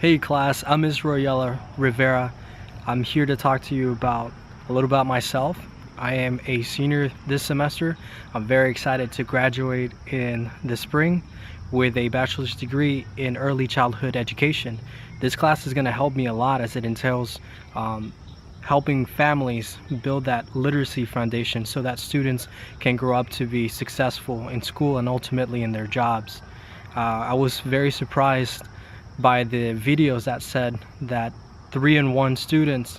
Hey class, I'm Israel Rivera. I'm here to talk to you about a little about myself. I am a senior this semester. I'm very excited to graduate in the spring with a bachelor's degree in early childhood education. This class is going to help me a lot as it entails helping families build that literacy foundation so that students can grow up to be successful in school and ultimately in their jobs. I was very surprised by the videos that said that 3-in-1 students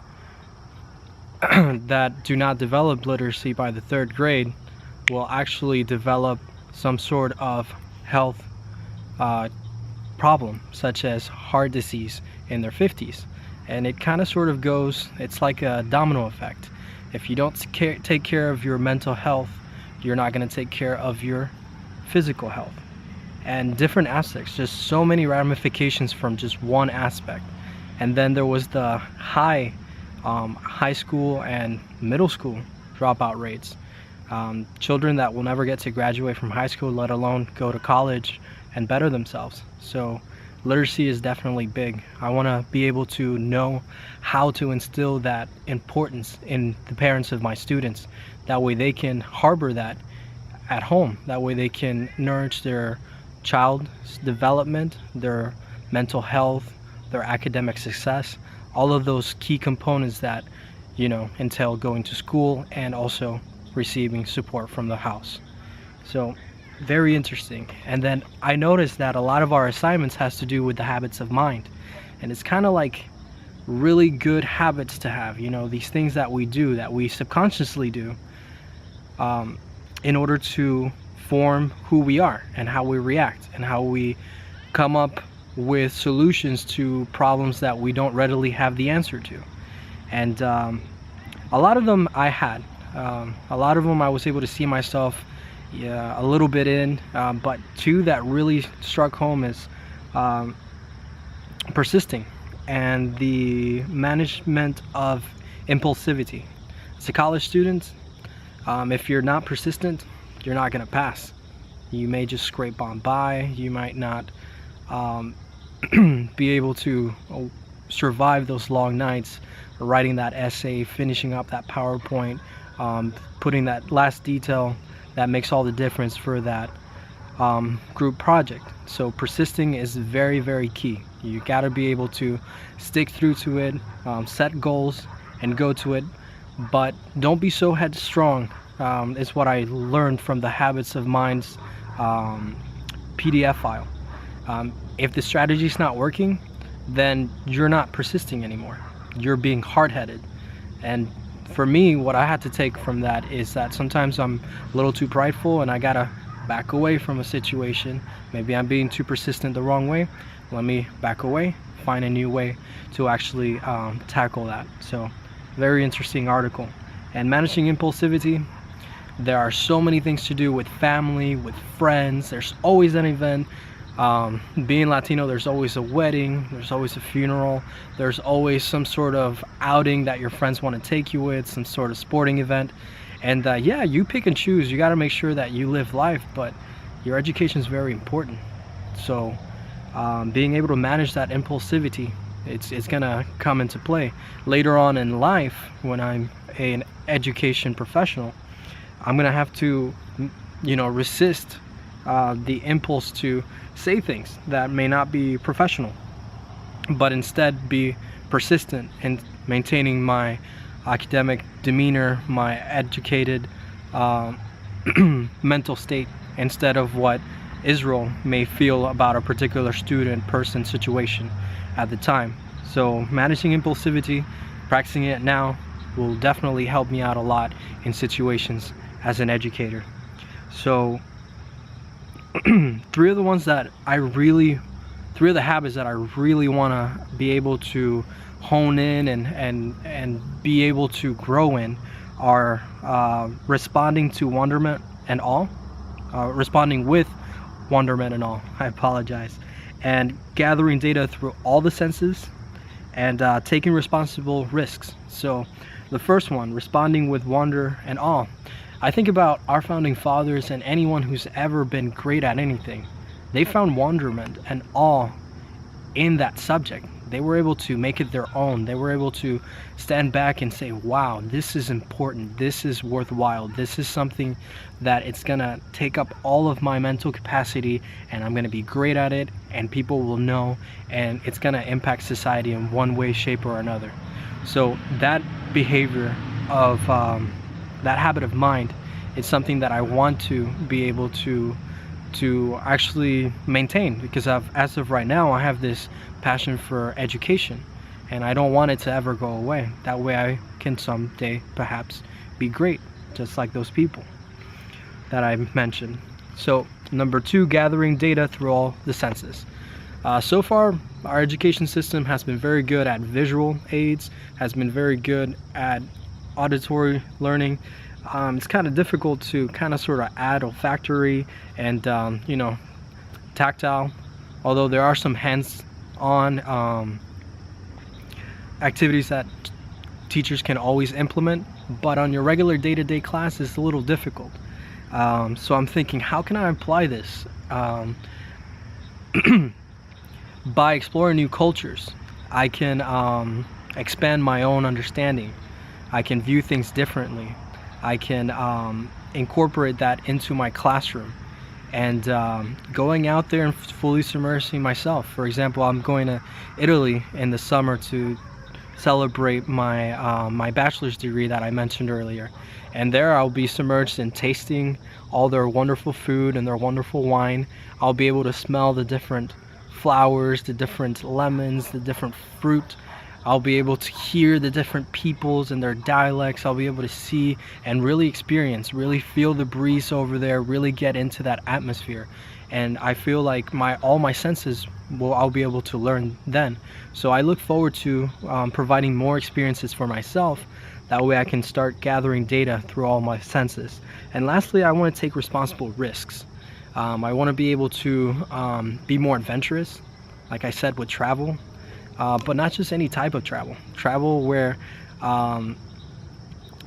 that do not develop literacy by the 3rd grade will actually develop some sort of health problem, such as heart disease in their 50s. And it kind of sort of goes, it's like a domino effect. If you don't take care of your mental health, you're not going to take care of your physical health. And different aspects, just so many ramifications from just one aspect. And then there was the high school and middle school dropout rates. Children that will never get to graduate from high school, let alone go to college and better themselves. So literacy is definitely big. I want to be able to know how to instill that importance in the parents of my students. That way they can harbor that at home. That way they can nourish their child's development, their mental health, their academic success, all of those key components that, entail going to school and also receiving support from the house. So very interesting. And then I noticed that a lot of our assignments has to do with the habits of mind, and it's kind of like really good habits to have, these things that we do, that we subconsciously do in order to form who we are and how we react and how we come up with solutions to problems that we don't readily have the answer to. And a lot of them I had. A lot of them I was able to see myself a little bit in, but two that really struck home is persisting and the management of impulsivity. As a college student, if you're not persistent, you're not going to pass. You may just scrape on by. You might not be able to survive those long nights, writing that essay, finishing up that PowerPoint, putting that last detail that makes all the difference for that group project. So persisting is very, very key. You got to be able to stick through to it, set goals and go to it, but don't be so headstrong. Is what I learned from the Habits of Mind's PDF file. If the strategy is not working, then you're not persisting anymore. You're being hard-headed. And for me, what I had to take from that is that sometimes I'm a little too prideful and I gotta back away from a situation. Maybe I'm being too persistent the wrong way. Let me back away, find a new way to actually tackle that. So very interesting article. And managing impulsivity, there are so many things to do with family, with friends. There's always an event. Being Latino, there's always a wedding, there's always a funeral, there's always some sort of outing that your friends want to take you with, some sort of sporting event. And yeah, you pick and choose. You got to make sure that you live life, but your education is very important. So being able to manage that impulsivity, it's gonna come into play later on in life. When I'm an education professional, I'm gonna have to resist the impulse to say things that may not be professional, but instead be persistent in maintaining my academic demeanor, my educated mental state, instead of what Israel may feel about a particular student, person, situation at the time. So managing impulsivity, practicing it now, will definitely help me out a lot in situations as an educator. So three of the habits that I really want to be able to hone in and be able to grow in are responding to wonderment and awe, responding with wonderment and awe, I apologize, and gathering data through all the senses, and taking responsible risks. So the first one, responding with wonder and awe. I think about our founding fathers and anyone who's ever been great at anything. They found wonderment and awe in that subject. They were able to make it their own. They were able to stand back and say, wow, this is important, this is worthwhile, this is something that it's gonna take up all of my mental capacity, and I'm gonna be great at it, and people will know, and it's gonna impact society in one way, shape, or another. So that behavior of that habit of mind, it's something that I want to be able to actually maintain, because as of right now, I have this passion for education, and I don't want it to ever go away. That way I can someday perhaps be great, just like those people that I mentioned. So number 2, gathering data through all the senses. So far, our education system has been very good at visual aids, has been very good at auditory learning. It's kind of difficult to sort of add olfactory and tactile, although there are some hands-on activities that teachers can always implement, but on your regular day-to-day class it's a little difficult. So I'm thinking, how can I apply this? By exploring new cultures, I can expand my own understanding. I can view things differently. I can incorporate that into my classroom, and going out there and fully submersing myself. For example, I'm going to Italy in the summer to celebrate my my bachelor's degree that I mentioned earlier, and there I'll be submerged in tasting all their wonderful food and their wonderful wine. I'll be able to smell the different flowers, the different lemons, the different fruit. I'll be able to hear the different peoples and their dialects. I'll be able to see and really experience, really feel the breeze over there, really get into that atmosphere. And I feel like all my senses I'll be able to learn then. So I look forward to providing more experiences for myself. That way I can start gathering data through all my senses. And lastly, I want to take responsible risks. I want to be able to be more adventurous, like I said, with travel. But not just any type of travel. Travel where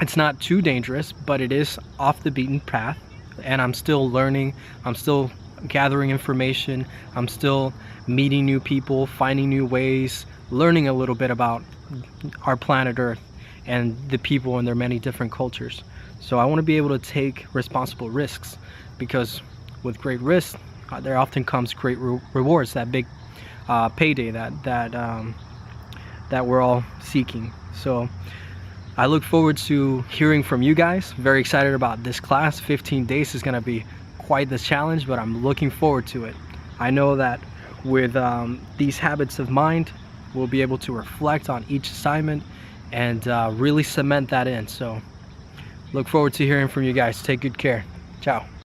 it's not too dangerous, but it is off the beaten path, and I'm still learning, I'm still gathering information, I'm still meeting new people, finding new ways, learning a little bit about our planet Earth and the people and their many different cultures. So I want to be able to take responsible risks, because with great risks, there often comes great rewards, that big payday that we're all seeking. So I look forward to hearing from you guys. Very excited about this class. 15 days is going to be quite the challenge, but I'm looking forward to it. I know that with these habits of mind, we'll be able to reflect on each assignment and really cement that in. So look forward to hearing from you guys. Take good care. Ciao.